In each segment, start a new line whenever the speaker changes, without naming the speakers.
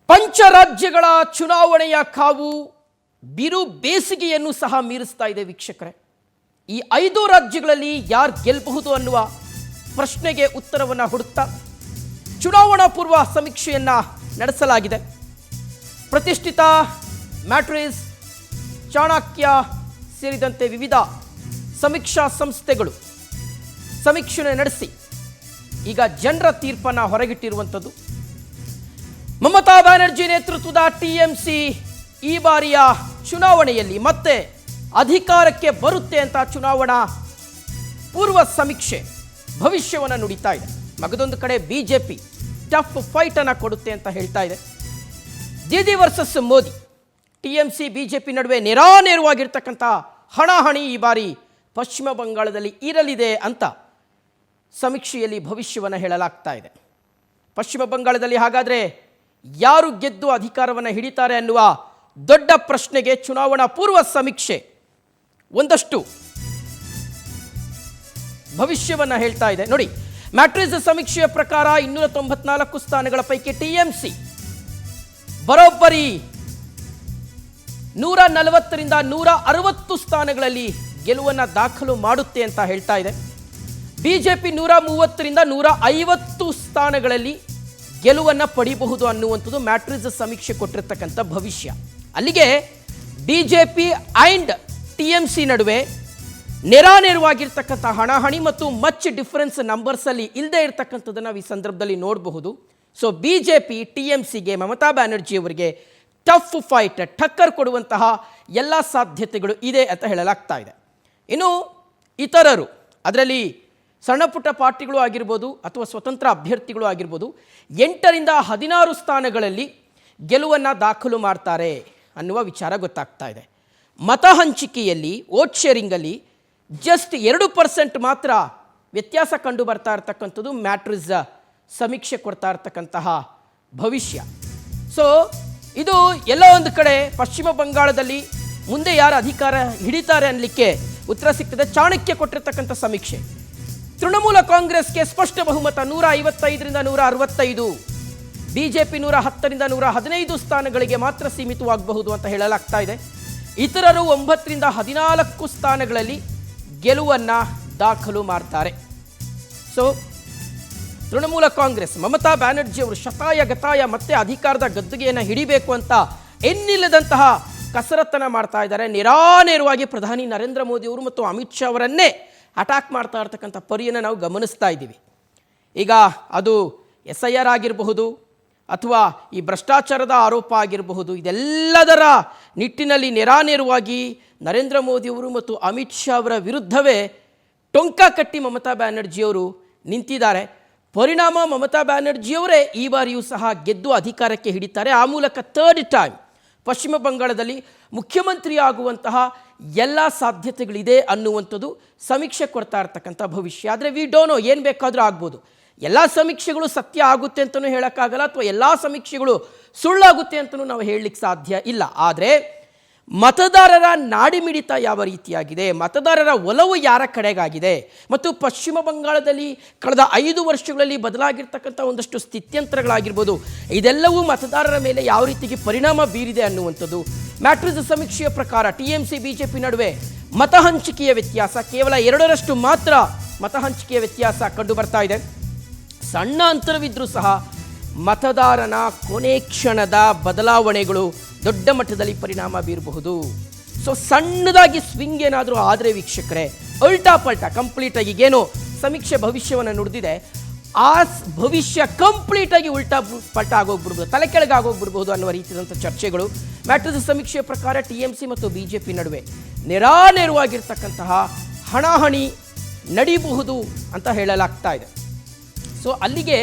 ಪಂಚರಾಜ್ಯಗಳ ಚುನಾವಣೆಯ ಕಾವು ಬಿರು ಬೇಸಿಗೆಯನ್ನು ಸಹ ಮೀರಿಸ್ತಾ ಇದೆ ವೀಕ್ಷಕರೇ. ಈ 5 ರಾಜ್ಯಗಳಲ್ಲಿ ಯಾರು ಗೆಲ್ಲಬಹುದು ಅನ್ನುವ ಪ್ರಶ್ನೆಗೆ ಉತ್ತರವನ್ನು ಹುಡುಕ್ತಾ ಚುನಾವಣಾ ಪೂರ್ವ ಸಮೀಕ್ಷೆಯನ್ನು ನಡೆಸಲಾಗಿದೆ. ಪ್ರತಿಷ್ಠಿತ ಮ್ಯಾಟ್ರಿಸ್, ಚಾಣಕ್ಯ ಸೇರಿದಂತೆ ವಿವಿಧ ಸಮೀಕ್ಷಾ ಸಂಸ್ಥೆಗಳು ಸಮೀಕ್ಷೆ ನಡೆಸಿ ಈಗ ಜನರ ತೀರ್ಪನ್ನು ಹೊರಗಿಟ್ಟಿರುವಂಥದ್ದು. ಮಮತಾ ಬ್ಯಾನರ್ಜಿ ನೇತೃತ್ವದ ಟಿಎಂಸಿ ಈ ಬಾರಿಯ ಚುನಾವಣೆಯಲ್ಲಿ ಮತ್ತೆ ಅಧಿಕಾರಕ್ಕೆ ಬರುತ್ತೆ ಅಂತ ಚುನಾವಣಾ ಪೂರ್ವ ಸಮೀಕ್ಷೆ ಭವಿಷ್ಯವನ್ನು ನುಡಿತಾ ಇದೆ. ಮಗದೊಂದು ಕಡೆ ಬಿಜೆಪಿ ಟಫ್ ಫೈಟ್ ಅನ್ನು ಕೊಡುತ್ತೆ ಅಂತ ಹೇಳ್ತಾ ಇದೆ. Didi versus Modi, TMC BJP ನಡುವೆ ನೇರಾನೇರವಾಗಿರ್ತಕ್ಕಂಥ ಹಣಾಹಣಿ ಈ ಬಾರಿ ಪಶ್ಚಿಮ ಬಂಗಾಳದಲ್ಲಿ ಇರಲಿದೆ ಅಂತ ಸಮೀಕ್ಷೆಯಲ್ಲಿ ಭವಿಷ್ಯವನ್ನು ಹೇಳಲಾಗ್ತಾ ಇದೆ. ಪಶ್ಚಿಮ ಬಂಗಾಳದಲ್ಲಿ ಹಾಗಾದರೆ ಯಾರು ಗೆದ್ದು ಅಧಿಕಾರವನ್ನು ಹಿಡಿತಾರೆ ಅನ್ನುವ ದೊಡ್ಡ ಪ್ರಶ್ನೆಗೆ ಚುನಾವಣಾ ಪೂರ್ವ ಸಮೀಕ್ಷೆ ಒಂದಷ್ಟು ಭವಿಷ್ಯವನ್ನು ಹೇಳ್ತಾ ಇದೆ. ನೋಡಿ, ಮ್ಯಾಟ್ರಿಸ್ ಸಮೀಕ್ಷೆಯ ಪ್ರಕಾರ 294 ಸ್ಥಾನಗಳ ಪೈಕಿ ಟಿಎಂಸಿ ಬರೋಬ್ಬರಿ 140ರಿಂದ 160 ಸ್ಥಾನಗಳಲ್ಲಿ ಗೆಲುವನ್ನು ದಾಖಲು ಮಾಡುತ್ತೆ ಅಂತ ಹೇಳ್ತಾ ಇದೆ. ಬಿಜೆಪಿ 130ರಿಂದ 150 ಸ್ಥಾನಗಳಲ್ಲಿ ಗೆಲುವನ್ನು ಪಡಿಬಹುದು ಅನ್ನುವಂಥದ್ದು ಮ್ಯಾಟ್ರಿಸ್ ಸಮೀಕ್ಷೆ ಕೊಟ್ಟಿರ್ತಕ್ಕಂಥ ಭವಿಷ್ಯ. ಅಲ್ಲಿಗೆ ಬಿಜೆಪಿ ಆ್ಯಂಡ್ ಟಿಎಂಸಿ ನಡುವೆ ನೇರಾನೇರವಾಗಿರ್ತಕ್ಕಂಥ ಹಣಾಹಣಿ ಮತ್ತು ಮಚ್ ಡಿಫರೆನ್ಸ್ ನಂಬರ್ಸಲ್ಲಿ ಇಲ್ಲದೆ ಇರತಕ್ಕಂಥದ್ದನ್ನು ನಾವು ಈ ಸಂದರ್ಭದಲ್ಲಿ ನೋಡಬಹುದು. ಸೊ ಬಿಜೆಪಿ ಟಿಎಂಸಿಗೆ, ಮಮತಾ ಬ್ಯಾನರ್ಜಿ ಅವರಿಗೆ ಟಫ್ ಫೈಟ್, ಟಕ್ಕರ್ ಕೊಡುವಂತಹ ಎಲ್ಲ ಸಾಧ್ಯತೆಗಳು ಇದೆ ಅಂತ ಹೇಳಲಾಗ್ತಾ ಇದೆ. ಇನ್ನು ಇತರರು, ಅದರಲ್ಲಿ ಸಣ್ಣ ಪುಟ್ಟ ಪಾರ್ಟಿಗಳು ಆಗಿರ್ಬೋದು ಅಥವಾ ಸ್ವತಂತ್ರ ಅಭ್ಯರ್ಥಿಗಳು ಆಗಿರ್ಬೋದು, 8ರಿಂದ 16 ಸ್ಥಾನಗಳಲ್ಲಿ ಗೆಲುವನ್ನು ದಾಖಲು ಮಾಡ್ತಾರೆ ಅನ್ನುವ ವಿಚಾರ ಗೊತ್ತಾಗ್ತಾ ಇದೆ. ಮತ ಹಂಚಿಕೆಯಲ್ಲಿ, ವೋಟ್ ಶೇರಿಂಗಲ್ಲಿ ಜಸ್ಟ್ 2% ಮಾತ್ರ ವ್ಯತ್ಯಾಸ ಕಂಡು ಬರ್ತಾ ಇರತಕ್ಕಂಥದ್ದು ಮ್ಯಾಟ್ರಿಸ್ ಸಮೀಕ್ಷೆ ಕೊಡ್ತಾ ಇರ್ತಕ್ಕಂತಹ ಭವಿಷ್ಯ. ಸೊ ಇದು ಎಲ್ಲೋ ಒಂದು ಕಡೆ ಪಶ್ಚಿಮ ಬಂಗಾಳದಲ್ಲಿ ಮುಂದೆ ಯಾರು ಅಧಿಕಾರ ಹಿಡಿತಾರೆ ಅನ್ನಲಿಕ್ಕೆ ಉತ್ತರ ಸಿಗ್ತದೆ. ಚಾಣಕ್ಯ ಕೊಟ್ಟಿರ್ತಕ್ಕಂಥ ಸಮೀಕ್ಷೆ ತೃಣಮೂಲ ಕಾಂಗ್ರೆಸ್ಗೆ ಸ್ಪಷ್ಟ ಬಹುಮತ 155ರಿಂದ 165, ಬಿಜೆಪಿ 110ರಿಂದ 115 ಸ್ಥಾನಗಳಿಗೆ ಮಾತ್ರ ಸೀಮಿತವಾಗಬಹುದು ಅಂತ ಹೇಳಲಾಗ್ತಾ ಇದೆ. ಇತರರು 9ರಿಂದ 14 ಸ್ಥಾನಗಳಲ್ಲಿ ಗೆಲುವನ್ನು ದಾಖಲು ಮಾಡ್ತಾರೆ. ಸೊ ತೃಣಮೂಲ ಕಾಂಗ್ರೆಸ್, ಮಮತಾ ಬ್ಯಾನರ್ಜಿ ಅವರು ಶತಾಯ ಗತಾಯ ಮತ್ತೆ ಅಧಿಕಾರದ ಗದ್ದುಗೆಯನ್ನು ಹಿಡಿಬೇಕು ಅಂತ ಎನ್ನಿಲ್ಲದಂತಹ ಕಸರತ್ತನ್ನು ಮಾಡ್ತಾ ಇದ್ದಾರೆ. ನೇರಾನೇರವಾಗಿ ಪ್ರಧಾನಿ ನರೇಂದ್ರ ಮೋದಿ ಅವರು ಮತ್ತು ಅಮಿತ್ ಶಾ ಅವರನ್ನೇ ಅಟ್ಯಾಕ್ ಮಾಡ್ತಾ ಇರ್ತಕ್ಕಂಥ ಪರಿಯನ್ನು ನಾವು ಗಮನಿಸ್ತಾ ಇದ್ದೀವಿ. ಈಗ ಅದು SIR ಆಗಿರಬಹುದು ಅಥವಾ ಈ ಭ್ರಷ್ಟಾಚಾರದ ಆರೋಪ ಆಗಿರಬಹುದು, ಇದೆಲ್ಲದರ ನಿಟ್ಟಿನಲ್ಲಿ ನೇರಾನೇರವಾಗಿ ನರೇಂದ್ರ ಮೋದಿಯವರು ಮತ್ತು ಅಮಿತ್ ಶಾ ಅವರ ವಿರುದ್ಧವೇ ಟೊಂಕ ಕಟ್ಟಿ ಮಮತಾ ಬ್ಯಾನರ್ಜಿಯವರು ನಿಂತಿದ್ದಾರೆ. ಪರಿಣಾಮ ಮಮತಾ ಬ್ಯಾನರ್ಜಿಯವರೇ ಈ ಬಾರಿಯೂ ಸಹ ಗೆದ್ದು ಅಧಿಕಾರಕ್ಕೆ ಹಿಡಿತಾರೆ. ಆ ಮೂಲಕ 3rd ಟೈಮ್ ಪಶ್ಚಿಮ ಬಂಗಾಳದಲ್ಲಿ ಮುಖ್ಯಮಂತ್ರಿ ಆಗುವಂತಹ ಎಲ್ಲ ಸಾಧ್ಯತೆಗಳಿದೆ ಅನ್ನುವಂಥದ್ದು ಸಮೀಕ್ಷೆ ಕೊಡ್ತಾ ಇರ್ತಕ್ಕಂಥ ಭವಿಷ್ಯ. ಆದರೆ ವಿ ಡೋಂಟ್ ನೋ, ಏನು ಬೇಕಾದರೂ ಆಗ್ಬೋದು. ಎಲ್ಲ ಸಮೀಕ್ಷೆಗಳು ಸತ್ಯ ಆಗುತ್ತೆ ಅಂತಲೂ ಹೇಳೋಕ್ಕಾಗಲ್ಲ, ಅಥವಾ ಎಲ್ಲ ಸಮೀಕ್ಷೆಗಳು ಸುಳ್ಳಾಗುತ್ತೆ ಅಂತಲೂ ನಾವು ಹೇಳಲಿಕ್ಕೆ ಸಾಧ್ಯ ಇಲ್ಲ. ಆದರೆ ಮತದಾರರ ನಾಡಿಮಿಡಿತ ಯಾವ ರೀತಿಯಾಗಿದೆ, ಮತದಾರರ ಒಲವು ಯಾರ ಕಡೆಗಾಗಿದೆ, ಮತ್ತು ಪಶ್ಚಿಮ ಬಂಗಾಳದಲ್ಲಿ ಕಳೆದ 5 ವರ್ಷಗಳಲ್ಲಿ ಬದಲಾಗಿರ್ತಕ್ಕಂಥ ಒಂದಷ್ಟು ಸ್ಥಿತ್ಯಂತರಗಳಾಗಿರ್ಬೋದು, ಇದೆಲ್ಲವೂ ಮತದಾರರ ಮೇಲೆ ಯಾವ ರೀತಿಗೆ ಪರಿಣಾಮ ಬೀರಿದೆ ಅನ್ನುವಂಥದ್ದು ಮ್ಯಾಟ್ರಿಸ್ ಸಮೀಕ್ಷೆಯ ಪ್ರಕಾರ ಟಿಎಂಸಿ ಬಿಜೆಪಿ ನಡುವೆ ಮತ ಹಂಚಿಕೆಯ ವ್ಯತ್ಯಾಸ ಕೇವಲ 2ರಷ್ಟು ಮಾತ್ರ ಮತ ಹಂಚಿಕೆಯ ವ್ಯತ್ಯಾಸ ಕಂಡು ಬರ್ತಾ ಇದೆ. ಸಣ್ಣ ಅಂತರವಿದ್ರೂ ಸಹ ಮತದಾರನ ಕೊನೆ ಕ್ಷಣದ ಬದಲಾವಣೆಗಳು ದೊಡ್ಡ ಮಟ್ಟದಲ್ಲಿ ಪರಿಣಾಮ ಬೀರಬಹುದು. ಸೊ ಸಣ್ಣದಾಗಿ ಸ್ವಿಂಗ್ ಏನಾದರೂ ಆದರೆ ವೀಕ್ಷಕರೇ, ಉಲ್ಟಾ ಪಲ್ಟಾ ಕಂಪ್ಲೀಟಾಗಿ ಏನೋ ಸಮೀಕ್ಷೆ ಭವಿಷ್ಯವನ್ನು ನುಡಿದಿದೆ, ಆ ಭವಿಷ್ಯ ಕಂಪ್ಲೀಟಾಗಿ ಉಲ್ಟಾ ಪಲ್ಟಾ ಆಗೋಗ್ಬಿಡ್ಬೋದು, ತಲೆ ಕೆಳಗೆ ಆಗೋಗ್ಬಿಡ್ಬೋದು ಅನ್ನುವ ರೀತಿಯಾದಂಥ ಚರ್ಚೆಗಳು ಮ್ಯಾಟ್ರಿಸ್ ಸಮೀಕ್ಷೆಯ ಪ್ರಕಾರ ಟಿಎಂಸಿ ಮತ್ತು ಬಿಜೆಪಿ ನಡುವೆ ನೇರಾನೇರವಾಗಿರ್ತಕ್ಕಂತಹ ಹಣಾಹಣಿ ನಡೀಬಹುದು ಅಂತ ಹೇಳಲಾಗ್ತಾ ಇದೆ. ಸೊ ಅಲ್ಲಿಗೆ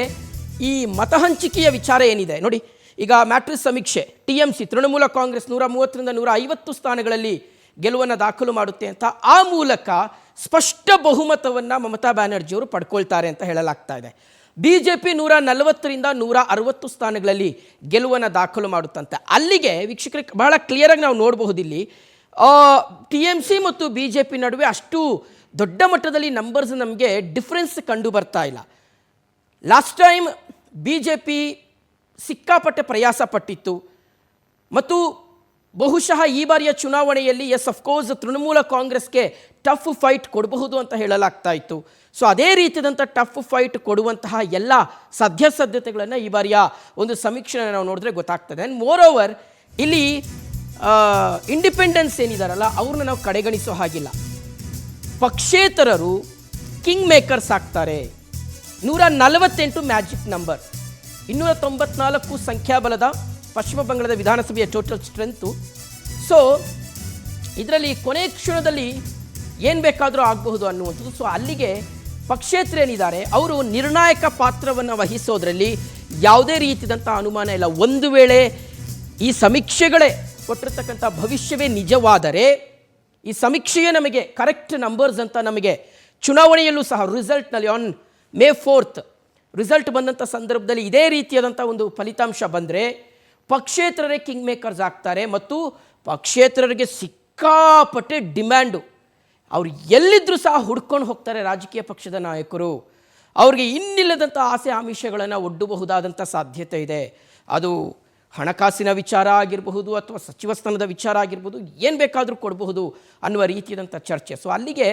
ಈ ಮತ ಹಂಚಿಕೆಯ ವಿಚಾರ ಏನಿದೆ ನೋಡಿ, ಈಗ ಮ್ಯಾಟ್ರಿಸ್ ಸಮೀಕ್ಷೆ ಟಿಎಂಸಿ ತೃಣಮೂಲ ಕಾಂಗ್ರೆಸ್ 130ರಿಂದ 150 ಸ್ಥಾನಗಳಲ್ಲಿ ಗೆಲುವನ್ನು ದಾಖಲು ಮಾಡುತ್ತೆ ಅಂತ, ಆ ಮೂಲಕ ಸ್ಪಷ್ಟ ಬಹುಮತವನ್ನು ಮಮತಾ ಬ್ಯಾನರ್ಜಿಯವರು ಪಡ್ಕೊಳ್ತಾರೆ ಅಂತ ಹೇಳಲಾಗ್ತಾ ಇದೆ. ಬಿಜೆಪಿ 140ರಿಂದ 160 ಸ್ಥಾನಗಳಲ್ಲಿ ಗೆಲುವನ್ನು ದಾಖಲು ಮಾಡುತ್ತಂತೆ. ಅಲ್ಲಿಗೆ ವೀಕ್ಷಕರಿಗೆ ಬಹಳ ಕ್ಲಿಯರಾಗಿ ನಾವು ನೋಡಬಹುದು, ಇಲ್ಲಿ ಟಿಎಂಸಿ ಮತ್ತು ಬಿಜೆಪಿ ನಡುವೆ ಅಷ್ಟು ದೊಡ್ಡ ಮಟ್ಟದಲ್ಲಿ ನಂಬರ್ಸ್ ನಮಗೆ ಡಿಫ್ರೆನ್ಸ್ ಕಂಡು ಬರ್ತಾ ಇಲ್ಲ. ಲಾಸ್ಟ್ ಟೈಮ್ ಬಿಜೆಪಿ ಸಿಕ್ಕಾಪಟ್ಟೆ ಪ್ರಯಾಸ ಪಟ್ಟಿತ್ತು ಮತ್ತು ಬಹುಶಃ ಈ ಬಾರಿಯ ಚುನಾವಣೆಯಲ್ಲಿ ಅಫ್ಕೋರ್ಸ್ ತೃಣಮೂಲ ಕಾಂಗ್ರೆಸ್ಗೆ ಟಫ್ ಫೈಟ್ ಕೊಡಬಹುದು ಅಂತ ಹೇಳಲಾಗ್ತಾ ಇತ್ತು. ಸೊ ಅದೇ ರೀತಿಯಾದಂಥ ಟಫ್ ಫೈಟ್ ಕೊಡುವಂತಹ ಎಲ್ಲ ಸದ್ಯಸದ್ಯತೆಗಳನ್ನು ಈ ಬಾರಿಯ ಒಂದು ಸಮೀಕ್ಷೆ ನಾವು ನೋಡಿದ್ರೆ ಗೊತ್ತಾಗ್ತದೆ. ಆ್ಯಂಡ್ ಮೋರ್ ಓವರ್ ಇಲ್ಲಿ ಇಂಡಿಪೆಂಡೆನ್ಸ್ ಏನಿದಾರಲ್ಲ ಅವ್ರನ್ನ ನಾವು ಕಡೆಗಣಿಸೋ ಹಾಗಿಲ್ಲ. ಪಕ್ಷೇತರರು ಕಿಂಗ್ ಮೇಕರ್ಸ್ ಆಗ್ತಾರೆ. 148 ಮ್ಯಾಜಿಕ್ ನಂಬರ್, 294 ಸಂಖ್ಯಾಬಲದ ಪಶ್ಚಿಮ ಬಂಗಾಳದ ವಿಧಾನಸಭೆಯ ಟೋಟಲ್ ಸ್ಟ್ರೆಂತು. ಸೊ ಇದರಲ್ಲಿ ಕೊನೆ ಕ್ಷಣದಲ್ಲಿ ಏನು ಬೇಕಾದರೂ ಆಗಬಹುದು ಅನ್ನುವಂಥದ್ದು. ಸೊ ಅಲ್ಲಿಗೆ ಪಕ್ಷೇತರೇನಿದ್ದಾರೆ ಅವರು ನಿರ್ಣಾಯಕ ಪಾತ್ರವನ್ನು ವಹಿಸೋದ್ರಲ್ಲಿ ಯಾವುದೇ ರೀತಿಯಾದಂಥ ಅನುಮಾನ ಇಲ್ಲ. ಒಂದು ವೇಳೆ ಈ ಸಮೀಕ್ಷೆಗಳೇ ಕೊಟ್ಟಿರ್ತಕ್ಕಂಥ ಭವಿಷ್ಯವೇ ನಿಜವಾದರೆ, ಈ ಸಮೀಕ್ಷೆಯೇ ನಮಗೆ ಕರೆಕ್ಟ್ ನಂಬರ್ಸ್ ಅಂತ ನಮಗೆ ಚುನಾವಣೆಯಲ್ಲೂ ಸಹ ರಿಸಲ್ಟ್ನಲ್ಲಿ ಆನ್ May 4th ರಿಸಲ್ಟ್ ಬಂದಂಥ ಸಂದರ್ಭದಲ್ಲಿ ಇದೇ ರೀತಿಯಾದಂಥ ಒಂದು ಫಲಿತಾಂಶ ಬಂದರೆ ಪಕ್ಷೇತರರೇ ಕಿಂಗ್ ಮೇಕರ್ಸ್ ಆಗ್ತಾರೆ ಮತ್ತು ಪಕ್ಷೇತರರಿಗೆ ಸಿಕ್ಕಾಪಟ್ಟೆ ಡಿಮ್ಯಾಂಡು. ಅವ್ರು ಎಲ್ಲಿದ್ದರೂ ಸಹ ಹುಡ್ಕೊಂಡು ಹೋಗ್ತಾರೆ ರಾಜಕೀಯ ಪಕ್ಷದ ನಾಯಕರು. ಅವ್ರಿಗೆ ಇನ್ನಿಲ್ಲದಂಥ ಆಸೆ ಆಮಿಷಗಳನ್ನು ಒಡ್ಡಬಹುದಾದಂಥ ಸಾಧ್ಯತೆ ಇದೆ. ಅದು ಹಣಕಾಸಿನ ವಿಚಾರ ಆಗಿರಬಹುದು ಅಥವಾ ಸಚಿವ ಸ್ಥಾನದ ವಿಚಾರ ಆಗಿರ್ಬೋದು, ಏನು ಬೇಕಾದರೂ ಕೊಡಬಹುದು ಅನ್ನುವ ರೀತಿಯಾದಂಥ ಚರ್ಚೆ. ಸೊ ಅಲ್ಲಿಗೆ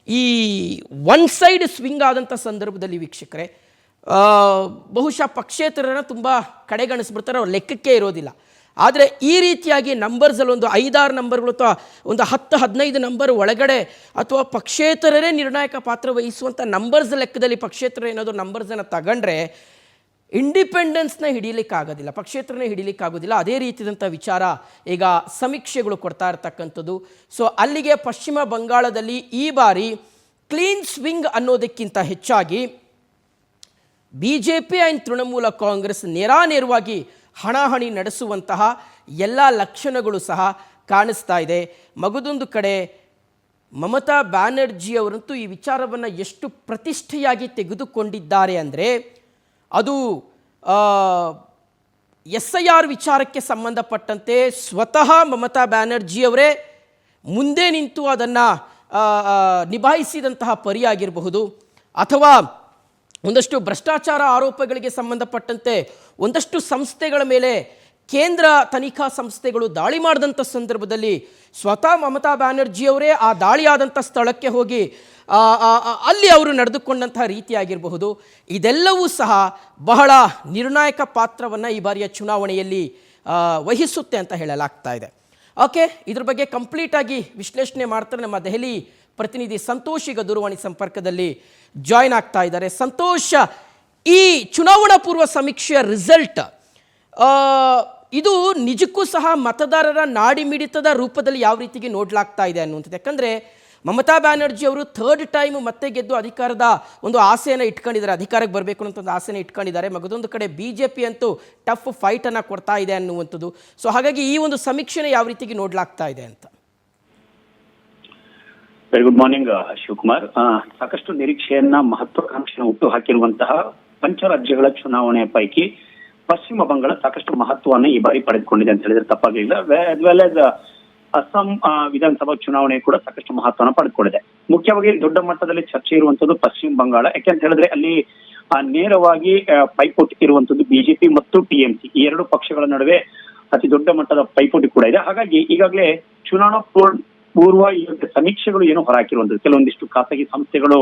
ಈ ಒನ್ ಸೈಡ್ ಸ್ವಿಂಗ್ ಆದಂಥ ಸಂದರ್ಭದಲ್ಲಿ ವೀಕ್ಷಕರೇ ಬಹುಶಃ ಪಕ್ಷೇತರರನ್ನು ತುಂಬ ಕಡೆಗಣಿಸ್ಬಿಡ್ತಾರೆ, ಅವ್ರ ಲೆಕ್ಕಕ್ಕೆ ಇರೋದಿಲ್ಲ. ಆದರೆ ಈ ರೀತಿಯಾಗಿ ನಂಬರ್ಸಲ್ಲಿ ಒಂದು 5-6 ನಂಬರ್ಗಳು ಅಥವಾ ಒಂದು 10-15 ನಂಬರ್ ಒಳಗಡೆ ಅಥವಾ ಪಕ್ಷೇತರರೇ ನಿರ್ಣಾಯಕ ಪಾತ್ರ ವಹಿಸುವಂಥ ನಂಬರ್ಸ್ ಲೆಕ್ಕದಲ್ಲಿ ಪಕ್ಷೇತರರು ಏನಾದರೂ ನಂಬರ್ಸನ್ನು ತಗೊಂಡ್ರೆ ಇಂಡಿಪೆಂಡೆನ್ಸ್ನ ಹಿಡೀಲಿಕ್ಕಾಗೋದಿಲ್ಲ, ಪಕ್ಷೇತರನೇ ಹಿಡೀಲಿಕ್ಕಾಗೋದಿಲ್ಲ. ಅದೇ ರೀತಿಯಾದಂಥ ವಿಚಾರ ಈಗ ಸಮೀಕ್ಷೆಗಳು ಕೊಡ್ತಾ ಇರ್ತಕ್ಕಂಥದ್ದು. ಸೊ ಅಲ್ಲಿಗೆ ಪಶ್ಚಿಮ ಬಂಗಾಳದಲ್ಲಿ ಈ ಬಾರಿ ಕ್ಲೀನ್ ಸ್ವಿಂಗ್ ಅನ್ನೋದಕ್ಕಿಂತ ಹೆಚ್ಚಾಗಿ BJP ಆ್ಯಂಡ್ ತೃಣಮೂಲ ಕಾಂಗ್ರೆಸ್ ನೇರಾನೇರವಾಗಿ ಹಣಾಹಣಿ ನಡೆಸುವಂತಹ ಎಲ್ಲ ಲಕ್ಷಣಗಳು ಸಹ ಕಾಣಿಸ್ತಾ ಇದೆ. ಮಗದೊಂದು ಕಡೆ ಮಮತಾ ಬ್ಯಾನರ್ಜಿ ಅವರಂತೂ ಈ ವಿಚಾರವನ್ನು ಎಷ್ಟು ಪ್ರತಿಷ್ಠೆಯಾಗಿ ತೆಗೆದುಕೊಂಡಿದ್ದಾರೆ ಅಂದರೆ ಅದು SIR ವಿಚಾರಕ್ಕೆ ಸಂಬಂಧಪಟ್ಟಂತೆ ಸ್ವತಃ ಮಮತಾ ಬ್ಯಾನರ್ಜಿಯವರೇ ಮುಂದೆ ನಿಂತು ಅದನ್ನು ನಿಭಾಯಿಸಿದಂತಹ ಪರಿಯಾಗಿರಬಹುದು, ಅಥವಾ ಒಂದಷ್ಟು ಭ್ರಷ್ಟಾಚಾರ ಆರೋಪಗಳಿಗೆ ಸಂಬಂಧಪಟ್ಟಂತೆ ಒಂದಷ್ಟು ಸಂಸ್ಥೆಗಳ ಮೇಲೆ ಕೇಂದ್ರ ತನಿಖಾ ಸಂಸ್ಥೆಗಳು ದಾಳಿ ಮಾಡಿದಂಥ ಸಂದರ್ಭದಲ್ಲಿ ಸ್ವತಃ ಮಮತಾ ಬ್ಯಾನರ್ಜಿಯವರೇ ಆ ದಾಳಿಯಾದಂಥ ಸ್ಥಳಕ್ಕೆ ಹೋಗಿ ಅಲ್ಲಿ ಅವರು ನಡೆದುಕೊಂಡಂತಹ ರೀತಿಯಾಗಿರಬಹುದು. ಇದೆಲ್ಲವೂ ಸಹ ಬಹಳ ನಿರ್ಣಾಯಕ ಪಾತ್ರವನ್ನು ಈ ಬಾರಿಯ ಚುನಾವಣೆಯಲ್ಲಿ ವಹಿಸುತ್ತೆ ಅಂತ ಹೇಳಲಾಗ್ತಾ ಇದೆ. ಓಕೆ, ಇದ್ರ ಬಗ್ಗೆ ಕಂಪ್ಲೀಟಾಗಿ ವಿಶ್ಲೇಷಣೆ ಮಾಡ್ತಾರೆ ನಮ್ಮ ದೆಹಲಿ ಪ್ರತಿನಿಧಿ ಸಂತೋಷ್ ಈಗ ದೂರವಾಣಿ ಸಂಪರ್ಕದಲ್ಲಿ ಜಾಯ್ನ್ ಆಗ್ತಾ ಇದ್ದಾರೆ. ಸಂತೋಷ್, ಈ ಚುನಾವಣಾ ಪೂರ್ವ ಸಮೀಕ್ಷೆಯ ರಿಸಲ್ಟ್ ಇದು ನಿಜಕ್ಕೂ ಸಹ ಮತದಾರರ ನಾಡಿಮಿಡಿತದ ರೂಪದಲ್ಲಿ ಯಾವ ರೀತಿಗೆ ನೋಡಲಾಗ್ತಾ ಇದೆ ಅನ್ನುವಂಥದ್ದು. ಯಾಕಂದರೆ ಮಮತಾ ಬ್ಯಾನರ್ಜಿ ಅವರು 3rd ಟೈಮ್ ಮತ್ತೆ ಗೆದ್ದು ಅಧಿಕಾರದ ಒಂದು ಆಸೆಯನ್ನು ಇಟ್ಕೊಂಡಿದ್ದಾರೆ, ಅಧಿಕಾರಕ್ಕೆ ಬರಬೇಕು ಅನ್ನೋ ಒಂದು ಆಸೆಯನ್ನು ಇಟ್ಕೊಂಡಿದ್ದಾರೆ. ಮಗದೊಂದು ಕಡೆ BJP ಅಂತೂ ಟಫ್ ಫೈಟನ್ನು ಕೊಡ್ತಾ ಇದೆ ಅನ್ನುವಂಥದ್ದು. ಸೊ ಹಾಗಾಗಿ ಈ ಒಂದು ಸಮೀಕ್ಷೆನ ಯಾವ ರೀತಿಗೆ ನೋಡಲಾಗ್ತಾ ಇದೆ ಅಂತ?
Very good morning Shivakumar. ಸಾಕಷ್ಟು ನಿರೀಕ್ಷೆಯನ್ನ ಮಹತ್ವಾಕಾಂಕ್ಷೆಯನ್ನು ಹುಟ್ಟು ಹಾಕಿರುವಂತಹ ಪಂಚರಾಜ್ಯಗಳ ಚುನಾವಣೆಯ ಪೈಕಿ ಪಶ್ಚಿಮ ಬಂಗಾಳ ಸಾಕಷ್ಟು ಮಹತ್ವವನ್ನು ಈ ಬಾರಿ ಪಡೆದುಕೊಂಡಿದೆ ಅಂತ ಹೇಳಿದ್ರೆ ತಪ್ಪಾಗಲಿಲ್ಲ. ವೆಲ್ ಆಸ್ ಅಸ್ಸಾಂ ವಿಧಾನಸಭಾ ಚುನಾವಣೆ ಕೂಡ ಸಾಕಷ್ಟು ಮಹತ್ವವನ್ನು ಪಡೆದುಕೊಂಡಿದೆ. ಮುಖ್ಯವಾಗಿ ದೊಡ್ಡ ಮಟ್ಟದಲ್ಲಿ ಚರ್ಚೆ ಇರುವಂತದ್ದು ಪಶ್ಚಿಮ ಬಂಗಾಳ. ಯಾಕೆಂತ ಹೇಳಿದ್ರೆ ಅಲ್ಲಿ ನೇರವಾಗಿ ಪೈಪೋಟಿ ಇರುವಂತದ್ದು BJP ಮತ್ತು TMC, ಈ ಎರಡು ಪಕ್ಷಗಳ ನಡುವೆ ಅತಿ ದೊಡ್ಡ ಮಟ್ಟದ ಪೈಪೋಟಿ ಕೂಡ ಇದೆ. ಹಾಗಾಗಿ ಈಗಾಗಲೇ ಚುನಾವಣಾ ಪೂರ್ವ ಸಮೀಕ್ಷೆಗಳು ಏನು ಹೊರಹಾಕಿರುವಂತದ್ದು, ಕೆಲವೊಂದಿಷ್ಟು ಖಾಸಗಿ ಸಂಸ್ಥೆಗಳು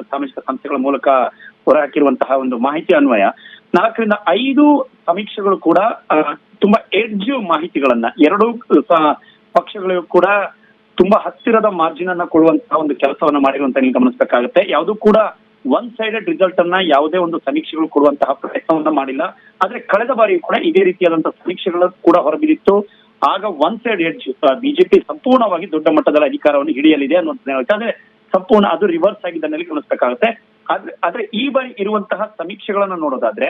ಸಾಮಾಜಿಕ ಸಂಸ್ಥೆಗಳ ಮೂಲಕ ಹೊರಹಾಕಿರುವಂತಹ ಒಂದು ಮಾಹಿತಿ ಅನ್ವಯ 4-5 ಸಮೀಕ್ಷೆಗಳು ಕೂಡ ತುಂಬಾ ಎಡ್ಜ್ ಮಾಹಿತಿಗಳನ್ನ ಎರಡೂ ಪಕ್ಷಗಳಿಗೂ ಕೂಡ ತುಂಬಾ ಹತ್ತಿರದ ಮಾರ್ಜಿನ್ ಅನ್ನ ಕೊಡುವಂತಹ ಒಂದು ಕೆಲಸವನ್ನ ಮಾಡಿರುವಂತ ನೀವು ಗಮನಿಸಬೇಕಾಗುತ್ತೆ. ಯಾವುದೂ ಕೂಡ ಒನ್ ಸೈಡೆಡ್ ರಿಸಲ್ಟ್ ಅನ್ನ ಯಾವುದೇ ಒಂದು ಸಮೀಕ್ಷೆಗಳು ಕೊಡುವಂತಹ ಪ್ರಯತ್ನವನ್ನ ಮಾಡಿಲ್ಲ. ಆದ್ರೆ ಕಳೆದ ಬಾರಿ ಕೂಡ ಇದೇ ರೀತಿಯಾದಂತಹ ಸಮೀಕ್ಷೆಗಳು ಕೂಡ ಹೊರಬಿದ್ದಿತ್ತು. ಆಗ ಒನ್ ಸೈಡ್ ಎಡ್ಜ್ BJP ಸಂಪೂರ್ಣವಾಗಿ ದೊಡ್ಡ ಮಟ್ಟದಲ್ಲಿ ಅಧಿಕಾರವನ್ನು ಹಿಡಿಯಲಿದೆ ಅನ್ನುವಂಥದ್ದು. ಆದ್ರೆ ಸಂಪೂರ್ಣ ಅದು ರಿವರ್ಸ್ ಆಗಿದ್ದನ್ನಲ್ಲಿ ಗಮನಿಸಬೇಕಾಗುತ್ತೆ. ಆದ್ರೆ ಈ ಬಾರಿ ಇರುವಂತಹ ಸಮೀಕ್ಷೆಗಳನ್ನ ನೋಡೋದಾದ್ರೆ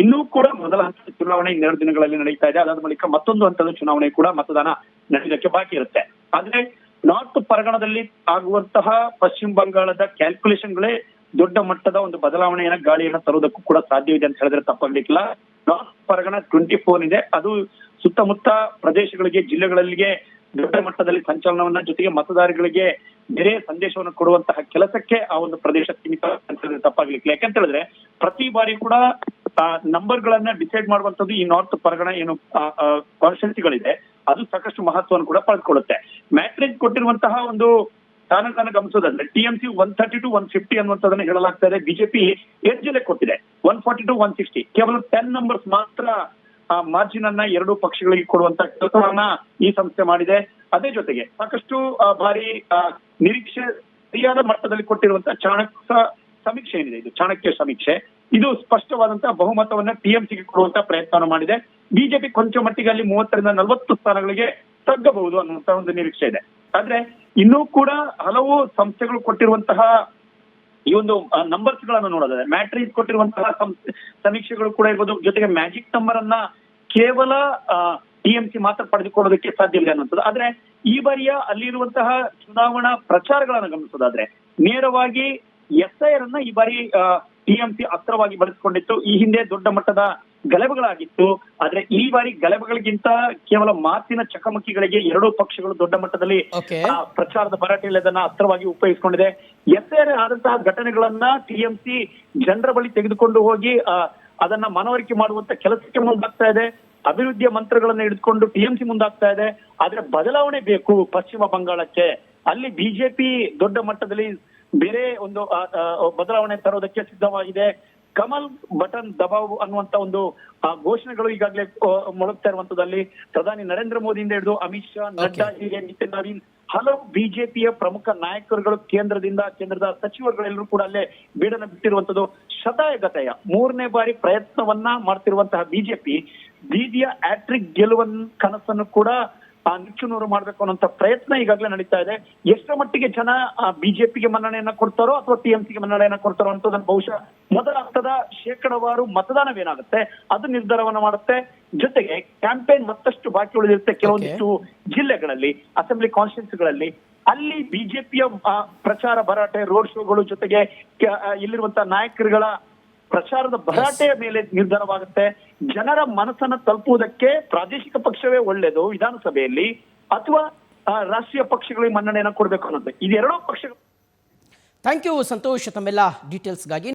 ಇನ್ನೂ ಕೂಡ ಮೊದಲ ಹಂತದ ಚುನಾವಣೆ 2 ದಿನಗಳಲ್ಲಿ ನಡೀತಾ ಇದೆ. ಅದಾದ ಬಳಿಕ ಮತ್ತೊಂದು ಹಂತದ ಚುನಾವಣೆ ಕೂಡ ಮತದಾನ ನಡೆಯೋದಕ್ಕೆ ಬಾಕಿ ಇರುತ್ತೆ. ಆದ್ರೆ ನಾರ್ತ್ ಪರಗಣದಲ್ಲಿ ಆಗುವಂತಹ ಪಶ್ಚಿಮ ಬಂಗಾಳದ ಕ್ಯಾಲ್ಕುಲೇಷನ್ಗಳೇ ದೊಡ್ಡ ಮಟ್ಟದ ಒಂದು ಬದಲಾವಣೆಯನ್ನ ಗಾಳಿಯನ್ನ ತರುವುದಕ್ಕೂ ಕೂಡ ಸಾಧ್ಯವಿದೆ ಅಂತ ಹೇಳಿದ್ರೆ ತಪ್ಪಾಗ್ಲಿಕ್ಕಿಲ್ಲ. ನಾರ್ತ್ ಪರಗಣ 24 ಇದೆ. ಅದು ಸುತ್ತಮುತ್ತ ಪ್ರದೇಶಗಳಿಗೆ, ಜಿಲ್ಲೆಗಳಿಗೆ ದೊಡ್ಡ ಮಟ್ಟದಲ್ಲಿ ಸಂಚಲನವನ್ನ ಜೊತೆಗೆ ಮತದಾರಗಳಿಗೆ ಬೇರೆ ಸಂದೇಶವನ್ನು ಕೊಡುವಂತಹ ಕೆಲಸಕ್ಕೆ ಆ ಒಂದು ಪ್ರದೇಶ ಸೀಮಿತ ಅಂತ ಹೇಳಿದ್ರೆ ತಪ್ಪಾಗ್ಲಿಕ್ಕಿಲ್ಲ. ಯಾಕಂತ ಹೇಳಿದ್ರೆ ಪ್ರತಿ ಬಾರಿ ಕೂಡ ನಂಬರ್ ಗಳನ್ನ ಡಿಸೈಡ್ ಮಾಡುವಂತದ್ದು ಈ ನಾರ್ತ್ ಪರಗಣ ಏನು ಕಾನ್ಸ್ಟಿಟ್ಯೂನ್ಸಿಗಳಿದೆ ಅದು ಸಾಕಷ್ಟು ಮಹತ್ವವನ್ನು ಕೂಡ ಪಡೆದುಕೊಳ್ಳುತ್ತೆ. ಮ್ಯಾಟ್ರಿಕ್ಸ್ ಕೊಟ್ಟಿರುವಂತಹ ಒಂದು ಸ್ಥಾನಗಳನ್ನು ಗಮನಿಸೋದಾದ್ರೆ ಟಿಎಂಸಿ 130 to 150 ಅನ್ನುವಂಥದ್ದನ್ನ ಹೇಳಲಾಗ್ತಾ ಇದೆ. ಬಿಜೆಪಿ ಎಡ್ಜಲ್ಲೇ ಕೊಟ್ಟಿದೆ 140 to 160. ಕೇವಲ 10 ನಂಬರ್ಸ್ ಮಾತ್ರ ಮಾರ್ಜಿನ್ ಅನ್ನ ಎರಡೂ ಪಕ್ಷಗಳಿಗೆ ಕೊಡುವಂತ ಕೆಲಸವನ್ನ ಈ ಸಂಸ್ಥೆ ಮಾಡಿದೆ. ಅದೇ ಜೊತೆಗೆ ಸಾಕಷ್ಟು ಬಾರಿ ನಿರೀಕ್ಷೆ ಸರಿಯಾದ ಮಟ್ಟದಲ್ಲಿ ಕೊಟ್ಟಿರುವಂತಹ ಚಾಣಕ್ಯ ಸಮೀಕ್ಷೆ ಏನಿದೆ, ಇದು ಚಾಣಕ್ಯ ಸಮೀಕ್ಷೆ, ಇದು ಸ್ಪಷ್ಟವಾದಂತಹ ಬಹುಮತವನ್ನ ಟಿಎಂಸಿಗೆ ಕೊಡುವಂತ ಪ್ರಯತ್ನ ಮಾಡಿದೆ. ಬಿಜೆಪಿ ಕೊಂಚ ಮಟ್ಟಿಗೆ ಅಲ್ಲಿ 30ರಿಂದ 40 ಸ್ಥಾನಗಳಿಗೆ ತಗ್ಗಬಹುದು ಅನ್ನುವಂತ ಒಂದು ನಿರೀಕ್ಷೆ ಇದೆ. ಆದ್ರೆ ಇನ್ನೂ ಕೂಡ ಹಲವು ಸಂಸ್ಥೆಗಳು ಕೊಟ್ಟಿರುವಂತಹ ಈ ಒಂದು ನಂಬರ್ಸ್ ಗಳನ್ನ ನೋಡೋದಾದ್ರೆ ಮ್ಯಾಟ್ರಿಕ್ಸ್ ಕೊಟ್ಟಿರುವಂತಹ ಸಮೀಕ್ಷೆಗಳು ಕೂಡ ಇರ್ಬೋದು, ಜೊತೆಗೆ ಮ್ಯಾಜಿಕ್ ನಂಬರ್ ಅನ್ನ ಕೇವಲ ಟಿಎಂಸಿ ಮಾತ್ರ ಪಡೆದುಕೊಳ್ಳೋದಕ್ಕೆ ಸಾಧ್ಯ ಇಲ್ಲ ಅನ್ನುವಂಥದ್ದು. ಆದ್ರೆ ಈ ಬಾರಿಯ ಅಲ್ಲಿರುವಂತಹ ಚುನಾವಣಾ ಪ್ರಚಾರಗಳನ್ನ ಗಮನಿಸೋದಾದ್ರೆ ನೇರವಾಗಿ SIR ಅನ್ನ ಈ ಬಾರಿ ಟಿಎಂಸಿ ಅಸ್ತ್ರವಾಗಿ ಬಳಸಿಕೊಂಡಿತ್ತು. ಈ ಹಿಂದೆ ದೊಡ್ಡ ಮಟ್ಟದ ಗಲಭೆಗಳಾಗಿತ್ತು. ಆದ್ರೆ ಈ ಬಾರಿ ಗಲಭೆಗಳಿಗಿಂತ ಕೇವಲ ಮಾತಿನ ಚಕಮಕಿಗಳಿಗೆ ಎರಡೂ ಪಕ್ಷಗಳು ದೊಡ್ಡ ಮಟ್ಟದಲ್ಲಿ ಪ್ರಚಾರದ ಭರಾಟೆಯಲ್ಲಿ ಅದನ್ನ ಅಸ್ತ್ರವಾಗಿ ಉಪಯೋಗಿಸಿಕೊಂಡಿದೆ. SIR ಆದಂತಹ ಘಟನೆಗಳನ್ನ ಟಿಎಂಸಿ ಜನರ ಬಳಿ ತೆಗೆದುಕೊಂಡು ಹೋಗಿ ಅದನ್ನ ಮನವರಿಕೆ ಮಾಡುವಂತ ಕೆಲಸಕ್ಕೆ ಮುಂದಾಗ್ತಾ ಇದೆ. ಅಭಿವೃದ್ಧಿಯ ಮಂತ್ರಗಳನ್ನ ಹಿಡಿದುಕೊಂಡು ಟಿಎಂಸಿ ಮುಂದಾಗ್ತಾ ಇದೆ. ಆದ್ರೆ ಬದಲಾವಣೆ ಬೇಕು ಪಶ್ಚಿಮ ಬಂಗಾಳಕ್ಕೆ. ಅಲ್ಲಿ ಬಿಜೆಪಿ ದೊಡ್ಡ ಮಟ್ಟದಲ್ಲಿ ಬೇರೆ ಒಂದು ಬದಲಾವಣೆ ತರೋದಕ್ಕೆ ಸಿದ್ಧವಾಗಿದೆ. ಕಮಲ್ ಬಟನ್ ದಬಾವ್ ಅನ್ನುವಂತ ಒಂದು ಘೋಷಣೆಗಳು ಈಗಾಗಲೇ ಮೊಳಗ್ತಾ ಇರುವಂತದಲ್ಲಿ ಪ್ರಧಾನಿ ನರೇಂದ್ರ ಮೋದಿಯಿಂದ ಹಿಡಿದು ಅಮಿತ್ ಶಾ, ನಡ್ಡಾ, ಹೀಗೆ ನಿತಿನ್ ನವೀನ್ ಹಲವು ಬಿಜೆಪಿಯ ಪ್ರಮುಖ ನಾಯಕರುಗಳು ಕೇಂದ್ರದ ಸಚಿವರುಗಳೆಲ್ಲರೂ ಕೂಡ ಅಲ್ಲೇ ಬೀಡನ್ನು ಬಿಟ್ಟಿರುವಂತದ್ದು. ಶತಾಯಗತಾಯ 3ನೇ ಬಾರಿ ಪ್ರಯತ್ನವನ್ನ ಮಾಡ್ತಿರುವಂತಹ ಬಿಜೆಪಿ ಬೀದಿಯ ಹ್ಯಾಟ್ರಿಕ್ ಗೆಲುವನ್ನ ಕನಸನ್ನು ಕೂಡ ನಿಚ್ಚುನೂರು ಮಾಡ್ಬೇಕು ಅನ್ನೋಂಥ ಪ್ರಯತ್ನ ಈಗಾಗಲೇ ನಡೀತಾ ಇದೆ. ಎಷ್ಟರ ಮಟ್ಟಿಗೆ ಜನ ಬಿಜೆಪಿಗೆ ಮನ್ನಣೆಯನ್ನ ಕೊಡ್ತಾರೋ ಅಥವಾ ಟಿಎಂಸಿಗೆ ಮನ್ನಣೆಯನ್ನ ಕೊಡ್ತಾರೋ ಅಂತದನ್ನ ಬಹುಶಃ ಮೊದಲ ಹಂತದ ಶೇಕಡವಾರು ಮತದಾನವೇನಾಗುತ್ತೆ ಅದು ನಿರ್ಧಾರವನ್ನ ಮಾಡುತ್ತೆ. ಜೊತೆಗೆ ಕ್ಯಾಂಪೇನ್ ಮತ್ತಷ್ಟು ಬಾಕಿ ಉಳಿದಿರುತ್ತೆ ಕೆಲವೊಂದಿಷ್ಟು ಜಿಲ್ಲೆಗಳಲ್ಲಿ, ಅಸೆಂಬ್ಲಿ ಕಾನ್ಸ್ಟಿಟ್ಯೂನ್ಸಿಗಳಲ್ಲಿ. ಅಲ್ಲಿ ಬಿಜೆಪಿಯ ಪ್ರಚಾರ ಭರಾಟೆ, ರೋಡ್ ಶೋಗಳು, ಜೊತೆಗೆ ಇಲ್ಲಿರುವಂತಹ ನಾಯಕರುಗಳ ಪ್ರಚಾರದ ಭರಾಟೆಯ ಮೇಲೆ ನಿರ್ಧಾರವಾಗುತ್ತೆ. ಜನರ ಮನಸ್ಸನ್ನ ತಲುಪುವುದಕ್ಕೆ ಪ್ರಾದೇಶಿಕ ಪಕ್ಷವೇ ಒಳ್ಳೆಯದು ವಿಧಾನಸಭೆಯಲ್ಲಿ ಅಥವಾ ರಾಷ್ಟ್ರೀಯ ಪಕ್ಷಗಳಿಗೆ ಮನ್ನಣೆಯನ್ನ ಕೊಡ್ಬೇಕು ಅನ್ನೋದು. ಇದೆರಡೂ ಪಕ್ಷಗಳು.
ಥ್ಯಾಂಕ್ ಯು ಸಂತೋಷ್ ತಮ್ಮೆಲ್ಲ ಡೀಟೇಲ್ಸ್ಗಾಗಿ.